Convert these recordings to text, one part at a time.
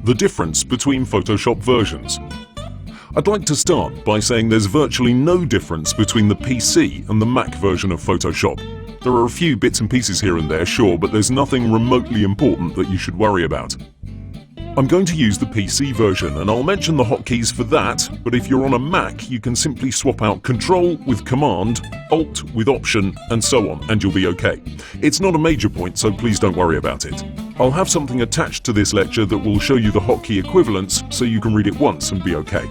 The difference between Photoshop versions. I'd like to start by saying there's virtually no difference between the PC and the Mac version of Photoshop. There are a few bits and pieces here and there, sure, but there's nothing remotely important that you should worry about. I'm going to use the PC version, and I'll mention the hotkeys for that, but if you're on a Mac, you can simply swap out Control with Command, Alt with Option, and so on, and you'll be okay. It's not a major point, so please don't worry about it. I'll have something attached to this lecture that will show you the hotkey equivalents, so you can read it once and be okay.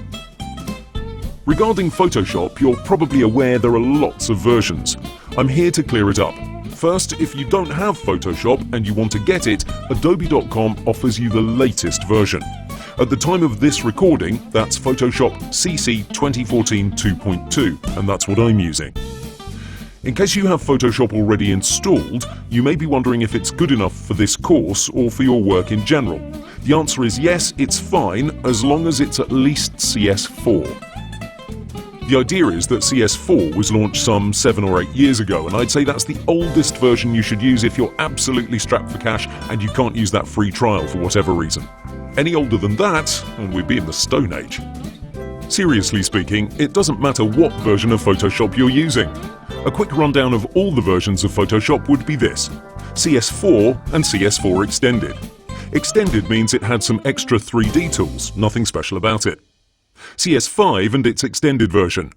Regarding Photoshop, you're probably aware there are lots of versions. I'm here to clear it up. First, if you don't have Photoshop and you want to get it, Adobe.com offers you the latest version. At the time of this recording, that's Photoshop CC 2014 2.2, and that's what I'm using. In case you have Photoshop already installed, you may be wondering if it's good enough for this course or for your work in general. The answer is yes, it's fine, as long as it's at least CS4. The idea is that CS4 was launched some 7 or 8 years ago, and I'd say that's the oldest version you should use if you're absolutely strapped for cash and you can't use that free trial for whatever reason. Any older than that, and we'd be in the Stone Age. Seriously speaking, it doesn't matter what version of Photoshop you're using. A quick rundown of all the versions of Photoshop would be this: CS4 and CS4 Extended. Extended means it had some extra 3D tools, nothing special about it. CS5 and its extended version,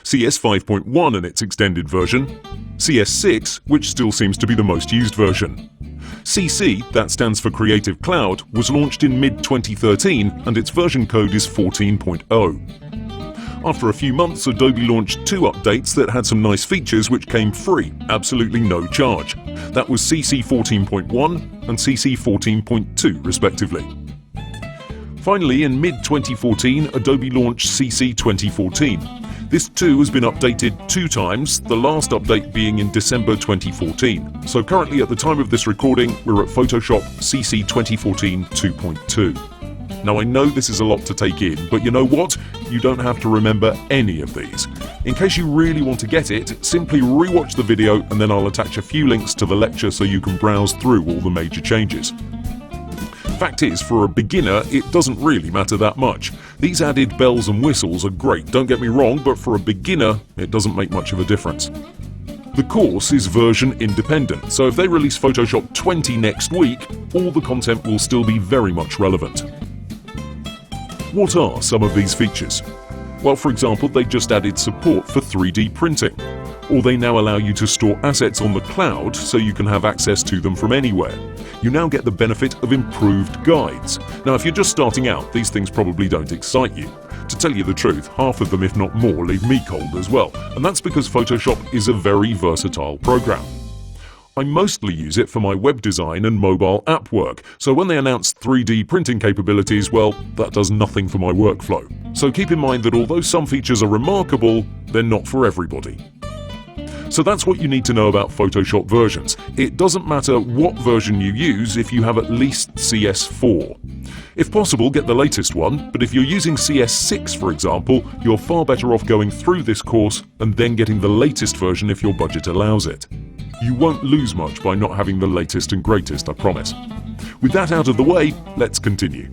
CS 5.1 and its extended version, CS6, which still seems to be the most used version. CC, that stands for Creative Cloud, was launched in mid-2013 and its version code is 14.0. After a few months, Adobe launched 2 updates that had some nice features which came free, absolutely no charge. That was CC 14.1 and CC 14.2 respectively. Finally, in mid-2014, Adobe launched CC 2014. This too has been updated 2 times, the last update being in December 2014. So currently at the time of this recording, we're at Photoshop CC 2014 2.2. Now I know this is a lot to take in, but you know what? You don't have to remember any of these. In case you really want to get it, simply rewatch the video and then I'll attach a few links to the lecture so you can browse through all the major changes. Fact is, for a beginner, it doesn't really matter that much. These added bells and whistles are great, don't get me wrong, but for a beginner, it doesn't make much of a difference. The course is version independent, so if they release Photoshop 20 next week, all the content will still be very much relevant. What are some of these features? Well, for example, they just added support for 3D printing. Or they now allow you to store assets on the cloud so you can have access to them from anywhere. You now get the benefit of improved guides. Now, if you're just starting out, these things probably don't excite you. To tell you the truth, half of them, if not more, leave me cold as well, and that's because Photoshop is a very versatile program. I mostly use it for my web design and mobile app work, so when they announce 3D printing capabilities, well, that does nothing for my workflow. So keep in mind that although some features are remarkable, they're not for everybody. So that's what you need to know about Photoshop versions. It doesn't matter what version you use if you have at least CS4. If possible, get the latest one, but if you're using CS6, for example, you're far better off going through this course and then getting the latest version if your budget allows it. You won't lose much by not having the latest and greatest, I promise. With that out of the way, let's continue.